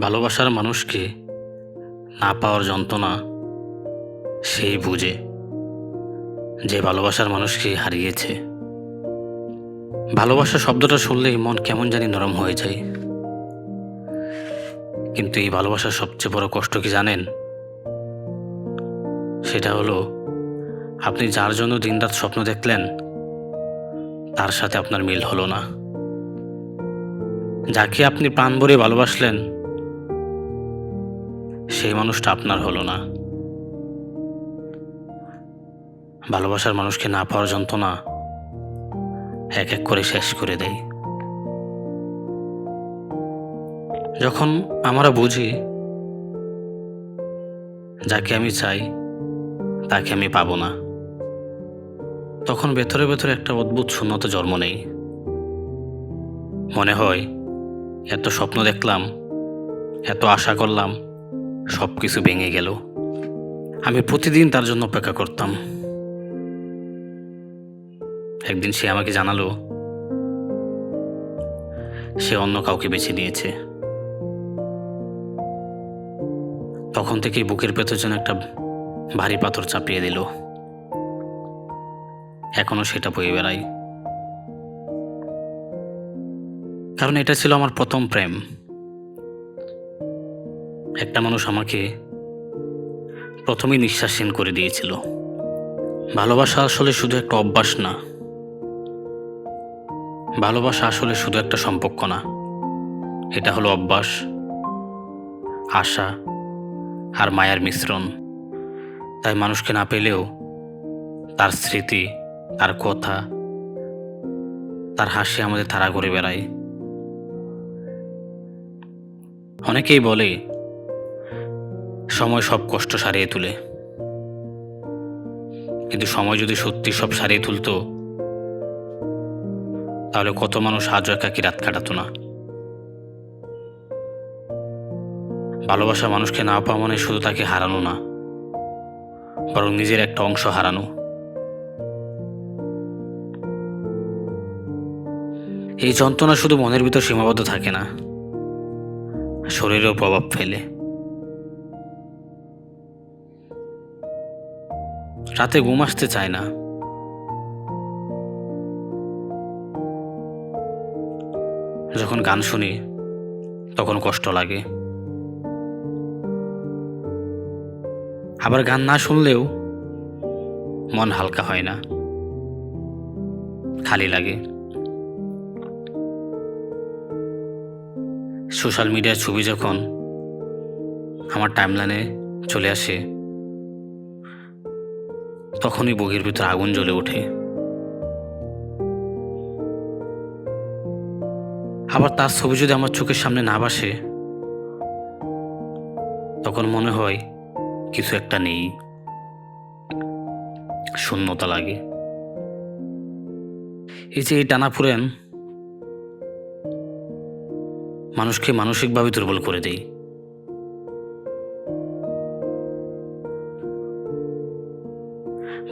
ভালোবাসার মানুষকে না পাওয়ার যন্ত্রণা সেই বুঝে যে ভালোবাসার মানুষকে হারিয়েছে। ভালোবাসা শব্দটা শুনলেই মন কেমন জানি নরম হয়ে যায়। কিন্তু এই ভালোবাসার সবচেয়ে বড় কষ্ট কি জানেন? সেটা হলো আপনি যার জন্য দিনরাত স্বপ্ন দেখলেন তার সাথে আপনার মিল হলো না। যাকে আপনি প্রাণ ভরে ভালোবাসলেন সেই মানুষটা আপনার হলো না। ভালোবাসার মানুষকে না পাওয়ার যন্ত্রণা এক এক করে শেষ করে দেয়। যখন আমরা বুঝি যাকে আমি চাই তাকে আমি পাবো না, তখন ভেতরে ভেতরে একটা অদ্ভুত শূন্যতা জন্ম নেই। মনে হয় এত স্বপ্ন দেখলাম, এত আশা করলাম, সব কিছু ভেঙে গেল। আমি প্রতিদিন তার জন্য অপেক্ষা করতাম। একদিন সে আমাকে জানালো সে অন্য কাউকে বেছে নিয়েছে। তখন থেকেই বুকের ভেতর যেন একটা ভারী পাথর চাপিয়ে দিল। এখনো সেটা বয়ে বেড়াই, কারণ এটা ছিল আমার প্রথম প্রেম। একটা মানুষ আমাকে প্রথমেই নিঃশ্বাসহীন করে দিয়েছিল। ভালোবাসা আসলে শুধু একটা অভ্যাস না, ভালোবাসা আসলে শুধু একটা সম্পর্ক না, এটা হলো অভ্যাস, আশা আর মায়ার মিশ্রণ। তাই মানুষকে না পেলেও তার স্মৃতি, তার কথা, তার হাসি আমাদের তাড়া করে বেড়ায়। অনেকেই বলে সময় সব কষ্ট সারিয়ে তোলে, কিন্তু সময় যদি সত্যি সব সারিয়ে তুলতো তাহলে কত মানুষ আজও একাকী রাত কাটাতো না। ভালোবাসা মানুষকে না পাওয়া মানে শুধু তাকে হারানো না, বরং নিজের একটা অংশ হারানো। এই যন্ত্রণা শুধু মনের ভিতর সীমাবদ্ধ থাকে না, শরীরেও প্রভাব ফেলে। রাতে ঘুম আসতে চায় না, যখন গান শুনি তখন কষ্ট লাগে, আবার গান না শুনলেও মন হালকা হয় না, খালি লাগে। সোশ্যাল মিডিয়ার ছবি যখন আমার টাইমলাইনে চলে আসে তখনই বুকের ভিতর আগুন জ্বলে ওঠে। আবার তার ছবি যদি আমার চোখের সামনে না ভাসে তখন মনে হয় কিছু একটা নেই, শূন্যতা লাগে। এই যে এই টানাপোড়েন মানুষকে মানসিকভাবে দুর্বল করে দেয়।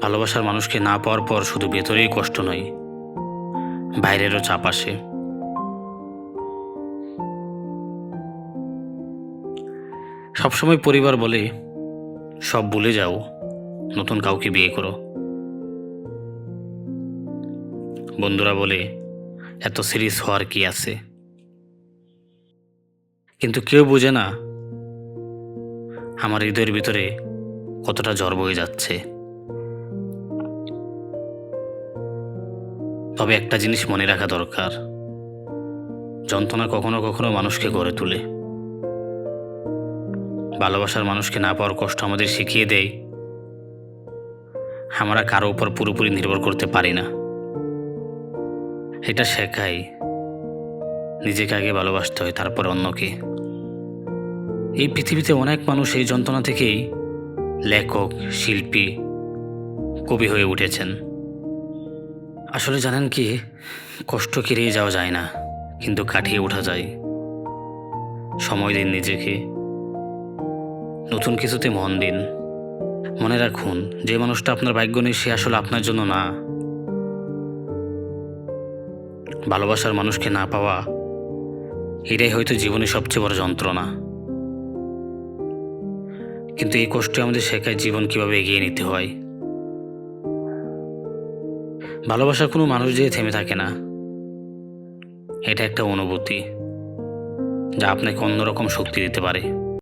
ভালোবাসার মানুষকে না পাওয়ার পর শুধু ভেতরেই কষ্ট নয়, বাইরেরও চাপ আসে। সবসময় পরিবার বলে সব ভুলে যাও, নতুন কাউকে বিয়ে করো। বন্ধুরা বলে এত সিরিয়াস হওয়ার কি আছে, কিন্তু কেউ বোঝে না আমার হৃদয়ের ভিতরে কতটা ঝড় বয়ে যাচ্ছে। তবে একটা জিনিস মনে রাখা দরকার, যন্ত্রণা কখনো কখনো মানুষকে গড়ে তোলে। ভালোবাসার মানুষকে না পাওয়ার কষ্ট আমাদের শিখিয়ে দেয় আমরা কারো উপর পুরোপুরি নির্ভর করতে পারি না। এটা শেখায় নিজেকে আগে ভালোবাসতে হয়, তারপর অন্যকে। এই পৃথিবীতে অনেক মানুষ এই যন্ত্রণা থেকেই লেখক, শিল্পী, কবি হয়ে উঠেছেন। আসলে জানেন কি, কষ্ট কেড়ে যাওয়া যায় না, কিন্তু কাটিয়ে ওঠা যায়। সময় দিন নিজেকে, নতুন কিছুতে মন দিন। মনে রাখুন, যে মানুষটা আপনার ভাগ্য নেই সে আসলে আপনার জন্য না। ভালোবাসার মানুষকে না পাওয়া এটাই হয়তো জীবনের সবচেয়ে বড় যন্ত্রণা। কিন্তু এই কষ্ট আমাদের শেখায় জীবন কিভাবে এগিয়ে নিতে হয়। ভালোবাসা কোনো মানুষ দিয়ে থেমে থাকে না, এটা একটা অনুভূতি যা আপনাকে অন্যরকম শক্তি দিতে পারে।